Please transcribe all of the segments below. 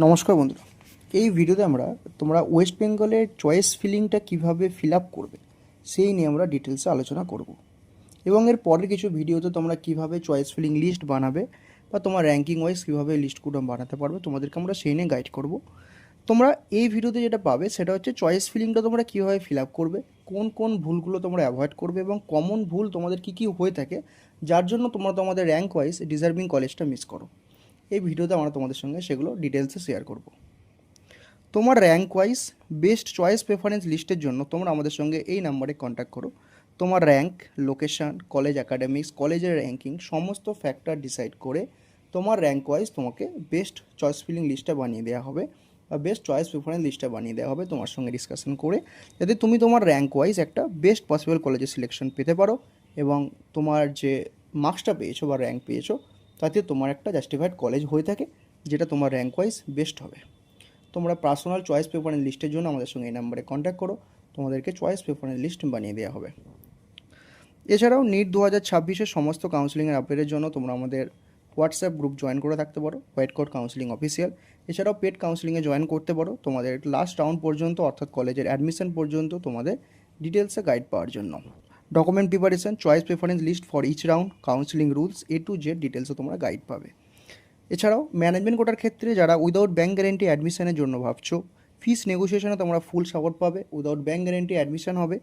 নমস্কার বন্ধুরা, এই ভিডিওতে আমরা তোমরা ওয়েস্ট বেঙ্গলের চয়েস ফিলিংটা কিভাবে ফিল আপ করবে সেই নিয়ে আমরা ডিটেলসে আলোচনা করব। এবং এর পরের কিছু ভিডিওতে তোমরা কিভাবে চয়েস ফিলিং লিস্ট বানাবে বা তোমার র্যাঙ্কিং ওয়াইজ কীভাবে লিস্টগুলো বানাতে পারবে তোমাদেরকে আমরা সেই নিয়ে গাইড করব। তোমরা এই ভিডিওতে যেটা পাবে সেটা হচ্ছে চয়েস ফিলিংটা তোমরা কীভাবে ফিল আপ করবে, কোন কোন ভুলগুলো তোমরা অ্যাভয়েড করবে এবং কমন ভুল তোমাদের কী কী হয়ে থাকে যার জন্য তোমরা তোমাদের র্যাঙ্ক ওয়াইজ ডিজার্ভিং কলেজটা মিস করো। এই ভিডিওতে আমরা তোমাদের সঙ্গে সেগুলো ডিটেলসে শেয়ার করব। তোমার rank wise best choice preference লিস্টের জন্য তোমরা আমাদের সঙ্গে এই নাম্বারে কন্ট্যাক্ট করো। তোমার র্যাঙ্ক, লোকেশান, কলেজ অ্যাকাডেমিক্স, কলেজের র্যাঙ্কিং সমস্ত ফ্যাক্টর ডিসাইড করে তোমার র্যাঙ্ক ওয়াইজ তোমাকে বেস্ট চয়েস ফিলিং লিস্টটা বানিয়ে দেওয়া হবে বা বেস্ট চয়েস প্রেফারেন্স লিস্টটা বানিয়ে দেওয়া হবে তোমার সঙ্গে ডিসকাশন করে, যাতে তুমি তোমার র্যাঙ্ক ওয়াইজ একটা বেস্ট পসিবল কলেজের সিলেকশন পেতে পারো এবং তোমার যে মার্কসটা পেয়েছো বা র্যাঙ্ক পেয়েছো তাতে তোমার একটা জাস্টিফাইড কলেজ হয়ে থাকে যেটা তোমার র্যাঙ্ক ওয়াইজ বেস্ট হবে। তোমরা পার্সোনাল চয়েস প্রেফারেন্স লিস্টের জন্য আমাদের সঙ্গে এই নাম্বারে কন্ট্যাক্ট করো, তোমাদেরকে চয়েস প্রেফারেন্স লিস্ট বানিয়ে দেওয়া হবে। এছাড়াও নিট 2026-এর সমস্ত কাউন্সিলিংয়ের আপডেটের জন্য তোমরা আমাদের হোয়াটসঅ্যাপ গ্রুপ জয়েন করে থাকতে পারো, হোয়াইট কোড কাউন্সিলিং অফিসিয়াল। এছাড়াও পেড কাউন্সিলিংয়ে জয়েন করতে পারো তোমাদের লাস্ট রাউন্ড পর্যন্ত, অর্থাৎ কলেজের অ্যাডমিশন পর্যন্ত তোমাদের ডিটেলসে গাইড পাওয়ার জন্য। Document preparation, choice preference list for each round, counselling rules A to Z ডিটেলসে তোমরা গাইড পাবে। এছাড়াও ম্যানেজমেন্ট কোটার ক্ষেত্রে যারা উইদাউট ব্যাঙ্ক গ্যারেন্টি অ্যাডমিশনের জন্য ভাবছো, ফিস নেগোসিয়েশনে তোমরা ফুল সাপোর্ট পাবে, উইদাউট ব্যাঙ্ক গ্যারেন্টি অ্যাডমিশন হবে।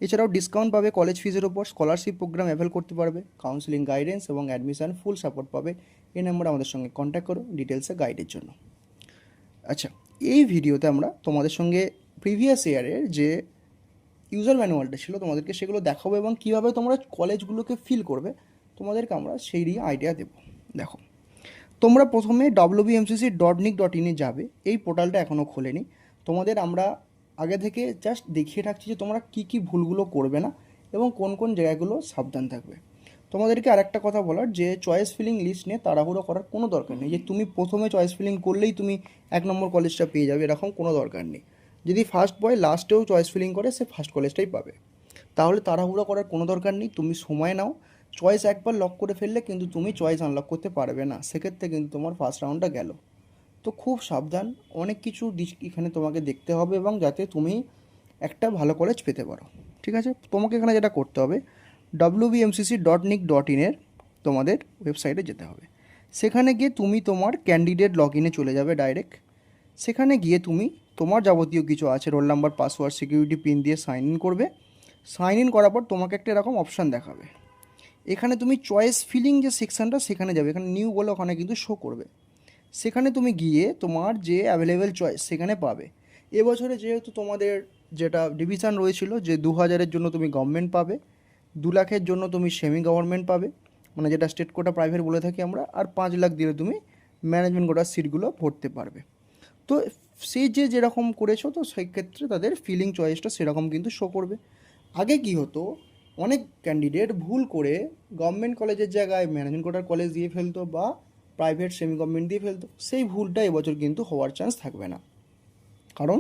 এছাড়াও ডিসকাউন্ট পাবে কলেজ ফিজের ওপর, স্কলারশিপ প্রোগ্রাম অ্যাভেল করতে পারবে, কাউন্সিলিং গাইডেন্স এবং অ্যাডমিশন ফুল সাপোর্ট পাবে। এই নাম্বারে আমাদের সঙ্গে কন্ট্যাক্ট করো ডিটেলসে গাইডের জন্য। আচ্ছা, এই ভিডিওতে আমরা তোমাদের সঙ্গে প্রিভিয়াস ইয়ারের যে ইউজার ম্যানুয়ালটা ছিল তোমাদেরকে সেগুলো দেখাবো এবং কীভাবে তোমরা কলেজগুলোকে ফিল করবে তোমাদেরকে আমরা সেই আইডিয়া দেবো। দেখো, তোমরা প্রথমে wbmcc.nic.in যাবে। এই পোর্টালটা এখনও খোলেনি, তোমাদের আমরা আগে থেকে জাস্ট দেখিয়ে রাখছি যে তোমরা কী কী ভুলগুলো করবে না এবং কোন কোন জায়গাগুলো সাবধান থাকবে। তোমাদেরকে আরেকটা কথা বলার, যে চয়েস ফিলিং লিস্ট নিয়ে তাড়াহুড়ো করার কোনো দরকার নেই যে তুমি প্রথমে চয়েস ফিলিং করলেই তুমি 1 নম্বর কলেজটা পেয়ে যাবে, এরকম কোনো দরকার নেই। যদি ফার্স্ট বয় লাস্টেও চয়েস ফিলিং করে সে ফার্স্ট কলেজটাই পাবে, তাহলে তাড়াহুড়ো করার কোনো দরকার নেই। তুমি সময় নাও, চয়েস একবার লক করে ফেললে কিন্তু তুমি চয়েস আনলক করতে পারবে না, সেক্ষেত্রে কিন্তু তোমার ফার্স্ট রাউন্ডটা গেল। তো খুব সাবধান, অনেক কিছু দিক এখানে তোমাকে দেখতে হবে এবং যাতে তুমি একটা ভালো কলেজ পেতে পারো। ঠিক আছে, তোমাকে এখানে যেটা করতে হবে, wbmcc.nic.in এর তোমাদের ওয়েবসাইটে যেতে হবে। সেখানে গিয়ে তুমি তোমার ক্যান্ডিডেট লগ ইনে চলে যাবে ডাইরেক্ট। সেখানে গিয়ে তুমি তোমার যাবতীয় কিছু আছে, roll number, password, security pin দিয়ে সাইন ইন করবে। সাইন ইন করার পর তোমাকে একটা এরকম অপশান দেখাবে, এখানে তুমি চয়েস ফিলিং যে সেকশানটা সেখানে যাবে, এখানে নিউ বলে ওখানে কিন্তু শো করবে। সেখানে তুমি গিয়ে তোমার যে অ্যাভেলেবেল চয়েস সেখানে পাবে। এবছরে যেহেতু তোমাদের যেটা ডিভিশন রয়েছিল যে 2000-এর জন্য তুমি গভর্নমেন্ট পাবে, 2 লাখের জন্য তুমি সেমি গভর্নমেন্ট পাবে, মানে যেটা স্টেট কোটা প্রাইভেট বলে থাকি আমরা, আর 5 লাখ দিলে তুমি ম্যানেজমেন্ট কোটার সিটগুলো ভরতে পারবে। তো সেই যে যেরকম করেছো, তো সেই ক্ষেত্রে তাদের ফিলিং চয়েসটা সেরকম কিন্তু শো করবে। আগে কি হতো, অনেক ক্যান্ডিডেট ভুল করে গভর্নমেন্ট কলেজের জায়গায় ম্যানেজমেন্ট কোটার কলেজ দিয়ে ফেলতো বা প্রাইভেট সেমি গভর্নমেন্ট দিয়ে ফেলতো। সেই ভুলটা এবছর কিন্তু হওয়ার চান্স থাকবে না, কারণ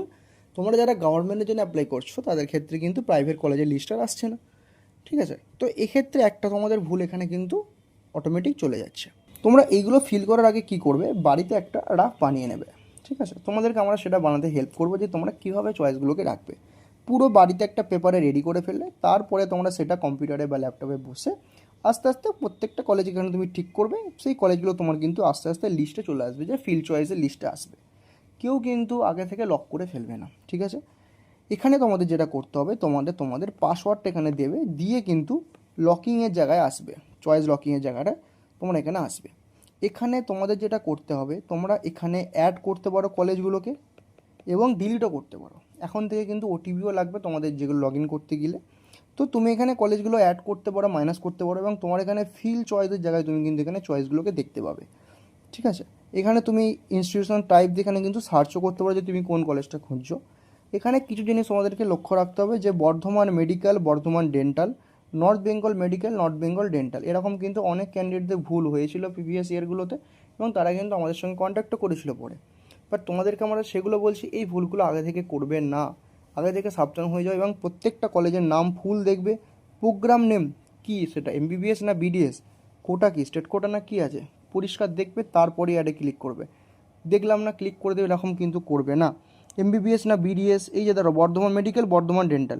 তোমরা যারা গভর্নমেন্টের জন্য অ্যাপ্লাই করছো তাদের ক্ষেত্রে কিন্তু প্রাইভেট কলেজের লিস্ট আর আসছে না। ঠিক আছে, তো এক্ষেত্রে একটা তোমাদের ভুল এখানে কিন্তু অটোমেটিক চলে যাচ্ছে। তোমরা এইগুলো ফিল করার আগে কি করবে, বাড়িতে একটা রাফ বানিয়ে নেবে। ঠিক আছে, তোমাদেরকে আমরা সেটা বানাতে হেল্প করবো যে তোমরা কীভাবে চয়েসগুলোকে রাখবে। পুরো বাড়িতে একটা পেপারে রেডি করে ফেললে তারপরে তোমরা সেটা কম্পিউটারে বা ল্যাপটপে বসে আস্তে আস্তে প্রত্যেকটা কলেজ এখানে তুমি ঠিক করবে, সেই কলেজগুলো তোমার কিন্তু আস্তে আস্তে লিস্টে চলে আসবে, যে ফিল চয়েসের লিস্টে আসবে। কেউ কিন্তু আগে থেকে লক করে ফেলবে না। ঠিক আছে, এখানে তোমাদের যেটা করতে হবে, তোমাদের পাসওয়ার্ডটা এখানে দেবে, দিয়ে কিন্তু লকিংয়ের জায়গায় আসবে, চয়েস লকিংয়ের জায়গাটা তোমরা এখানে আসবে। এখানে তোমাদের যেটা করতে হবে, তোমরা এখানে অ্যাড করতে পারো কলেজগুলোকে এবং ডিলিটও করতে পারো। এখন থেকে কিন্তু ওটিপিও লাগবে তোমাদের যেগুলো লগ ইন করতে গেলে। তো তুমি এখানে কলেজগুলো অ্যাড করতে পারো, মাইনাস করতে পারো এবং তোমার এখানে ফিল চয়েসের জায়গায় তুমি কিন্তু এখানে চয়েসগুলোকে দেখতে পাবে। ঠিক আছে, এখানে তুমি ইনস্টিটিউশন টাইপ দিয়ে এখানে কিন্তু সার্চও করতে পারো যে তুমি কোন কলেজটা খুঁজছো। এখানে কিছু জিনিস তোমাদেরকে লক্ষ্য রাখতে হবে, যে Bardhaman medical, Bardhaman dental, north Bengal medical, north Bengal dental, এরকম কিন্তু অনেক ক্যান্ডিডেটদের ভুল হয়েছিল প্রিভিয়াস ইয়ারগুলোতে এবং তারা কিন্তু আমাদের সঙ্গে কন্ট্যাক্টও করেছিল পরে। বাট তোমাদেরকে আমরা সেগুলো বলছি, এই ভুলগুলো আগে থেকে করবে না, আগে থেকে সাবধান হয়ে যাও এবং প্রত্যেকটা কলেজের নাম ফুল দেখবে, প্রোগ্রাম নেম কী, সেটা এমবিবিএস না বিডিএস, কোটা কি স্টেট কোটা না কী আছে পরিষ্কার দেখবে, তারপরে অ্যাডে ক্লিক করবে। দেখলাম না ক্লিক করে দেবে এরকম কিন্তু করবে না। এমবিবিএস না বিডিএস, এই যে ধরো বর্ধমান মেডিকেল, বর্ধমান ডেন্টাল,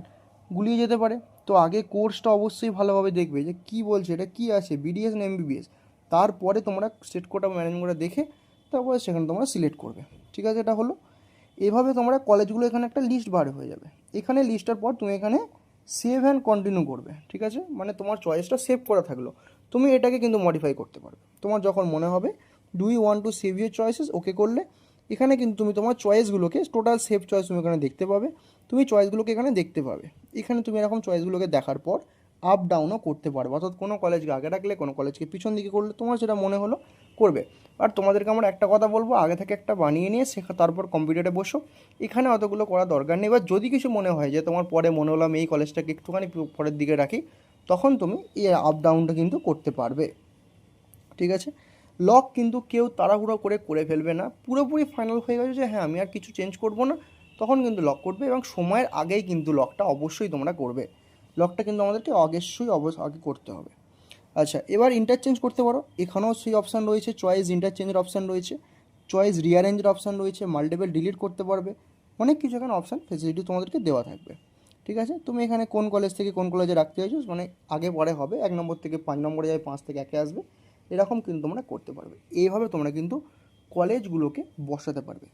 গুলিয়ে যেতে পারে। তো আগে কোর্সটা অবশ্যই ভালোভাবে দেখবে যে কী বলছে, এটা কী আছে, বিডিএস না এমবিবিএস। তারপরে তোমরা স্টেট কোটা ম্যানেজমেন্ট করে দেখে তারপরে সেখানে তোমরা সিলেক্ট করবে। ঠিক আছে, এটা হলো। এভাবে তোমরা কলেজগুলো এখানে একটা লিস্ট বার হয়ে যাবে। এখানে লিস্টের পর তুমি এখানে সেভ অ্যান্ড কন্টিনিউ করবে। ঠিক আছে, মানে তোমার চয়েসটা সেভ করা থাকলো, তুমি এটাকে কিন্তু মডিফাই করতে পারবে তোমার যখন মনে হবে। Do you want to save your choices, okay করলে এখানে কিন্তু তুমি তোমার চয়েসগুলোকে টোটাল সেভ চয়েস তুমি এখানে দেখতে পাবে। তুমি চয়েসগুলোকে এখানে দেখতে পাবে। এখানে তুমি এরকম চয়েসগুলোকে দেখার পর আপ ডাউনও করতে পারবে, অর্থাৎ কোনো কলেজকে আগে রাখলে কোনো কলেজকে পিছন দিকে করলে তোমার যেটা মনে হলো করবে। আর তোমাদেরকে আমরা একটা কথা বলবো, আগে থেকে একটা বানিয়ে নিয়ে তারপর কম্পিউটারে বসো। এখানে অতগুলো করা দরকার নেই। এবার যদি কিছু মনে হয় যে তোমার পরে মনে হলো আমি এই কলেজটাকে একটুখানি পরের দিকে রাখি, তখন তুমি এই আপ ডাউনটা কিন্তু করতে পারবে। ঠিক আছে, লক কিন্তু কেউ তাড়াহুড়ো করে ফেলবে না। পুরোপুরি ফাইনাল হয়ে গেছে যে হ্যাঁ আমি আর কিছু চেঞ্জ করব না, তখন কিন্তু লক করবে, এবং সময়ের আগেই কিন্তু লকটা অবশ্যই তোমরা করবে। লকটা কিন্তু আমাদেরকে আগে করতে হবে। আচ্ছা, এবার ইন্টারচেঞ্জ করতে পারো। এখানেও সেই অপশান রয়েছে, চয়েস ইন্টারচেঞ্জের অপশান রয়েছে, চয়েস রিঅ্যারেঞ্জের অপশান রয়েছে, মাল্টিপল ডিলিট করতে পারবে। অনেক কিছু এখানে অপশান ফেসিলিটি তোমাদেরকে দেওয়া থাকবে। ঠিক আছে, তুমি এখানে কোন কলেজ থেকে কোন কলেজে রাখতে চাইছো, মানে আগে পরে হবে, 1 নম্বর থেকে 5 নম্বরে যাবে, 5 থেকে 1-এ আসবে, এরকম কিন্তু তোমরা করতে পারবে। এইভাবে তোমরা কিন্তু কলেজগুলোকে বসাতে পারবে।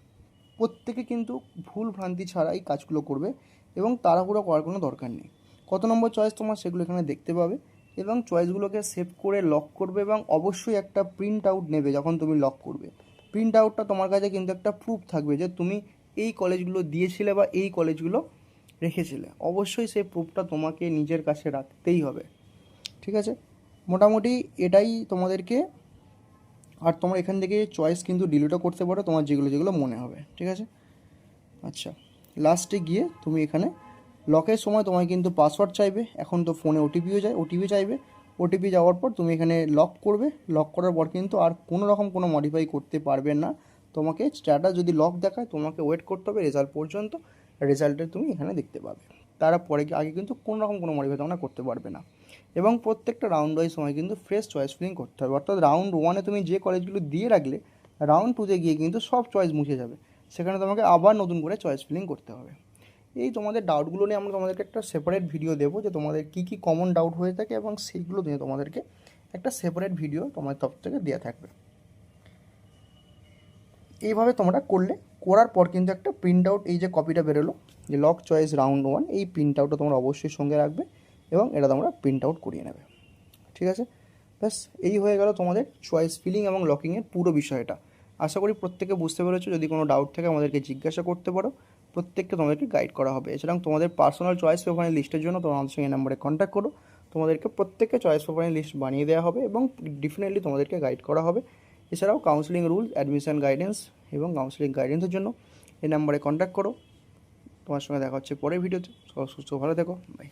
প্রত্যেকে কিন্তু ভুল ভ্রান্তি ছাড়া এই কাজগুলো করবে, এবং তাড়াহুড়ো করার কোনো দরকার নেই। কত নম্বর চয়েস তোমার সেগুলো এখানে দেখতে পাবে, এবং চয়েসগুলোকে সেভ করে লক করবে, এবং অবশ্যই একটা প্রিন্ট আউট নেবে যখন তুমি লক করবে। প্রিন্ট আউটটা তোমার কাছে কিন্তু একটা প্রুফ থাকবে যে তুমি এই কলেজগুলো দিয়েছিলে বা এই কলেজগুলো রেখেছিলে। অবশ্যই সেই প্রুফটা তোমাকে নিজের কাছে রাখতেই হবে। ঠিক আছে, মোটামুটি এটাই তোমাদেরকে। আর তোমরা এখান থেকে চয়েস কিন্তু ডিলিটও করতে পারো তোমার যেগুলো যেগুলো মনে হবে। ঠিক আছে, আচ্ছা, লাস্টে গিয়ে তুমি এখানে লকের সময় তোমায় কিন্তু পাসওয়ার্ড চাইবে। এখন তো ফোনে ওটিপিও যায়, ওটিপি চাইবে। ওটিপি যাওয়ার পর তুমি এখানে লক করবে। লক করার পর কিন্তু আর কোনো রকম কোনো মডিফাই করতে পারবে না। তোমাকে স্ট্যাটাস যদি লক দেখায় তোমাকে ওয়েট করতে হবে রেজাল্ট পর্যন্ত। রেজাল্টে তুমি এখানে দেখতে পাবে। তারপরে আগে কিন্তু কোনো রকম কোনো মডিফাই তোমরা করতে পারবে না। এবং প্রত্যেকটা রাউন্ড ওয়াইজ সময় কিন্তু ফ্রেশ চয়েস ফিলিং করতে হবে। অর্থাৎ রাউন্ড 1-এ তুমি যে কলেজগুলো দিয়ে রাখলে, রাউন্ড 2-তে গিয়ে কিন্তু সব চয়েস মুছে যাবে। সেখানে তোমাকে আবার নতুন করে চয়েস ফিলিং করতে হবে। এই তোমাদের ডাউটগুলো নিয়ে আমরা তোমাদেরকে একটা সেপারেট ভিডিও দেবো, যে তোমাদের কী কী কমন ডাউট হয়ে থাকে, এবং সেইগুলো নিয়ে তোমাদেরকে একটা সেপারেট ভিডিও তোমাদের তরফ থেকে দেওয়া থাকবে। এইভাবে তোমরা করলে, করার পর কিন্তু একটা প্রিন্ট আউট, এই যে কপিটা বেরোলো যে লক চয়েস রাউন্ড 1, এই প্রিন্ট আউটটা তোমরা অবশ্যই সঙ্গে রাখবে, এবং এটা তোমরা প্রিন্ট আউট করিয়ে নেবে। ঠিক আছে, ব্যাস এই হয়ে গেল তোমাদের চয়েস ফিলিং এবং লকিংয়ের পুরো বিষয়টা। আশা করি প্রত্যেকে বুঝতে পেরেছো। যদি কোনো ডাউট থাকে আমাদেরকে জিজ্ঞাসা করতে পারো, প্রত্যেককে তোমাদেরকে গাইড করা হবে। এছাড়াও তোমাদের পার্সোনাল চয়েস পেপারের লিস্টের জন্য তোমরা আমাদের সঙ্গে নাম্বারে কন্ট্যাক্ট করো। তোমাদেরকে প্রত্যেককে চয়েস পেপারের লিস্ট বানিয়ে দেওয়া হবে, এবং ডেফিনেটলি তোমাদেরকে গাইড করা হবে। এছাড়াও কাউন্সিলিং রুলস, অ্যাডমিশন গাইডেন্স এবং কাউন্সিলিং গাইডেন্সের জন্য এই নাম্বারে কন্ট্যাক্ট করো। তোমার সঙ্গে দেখা হচ্ছে পরের ভিডিওতে। সব সুস্থ ভালো থেকো, বাই।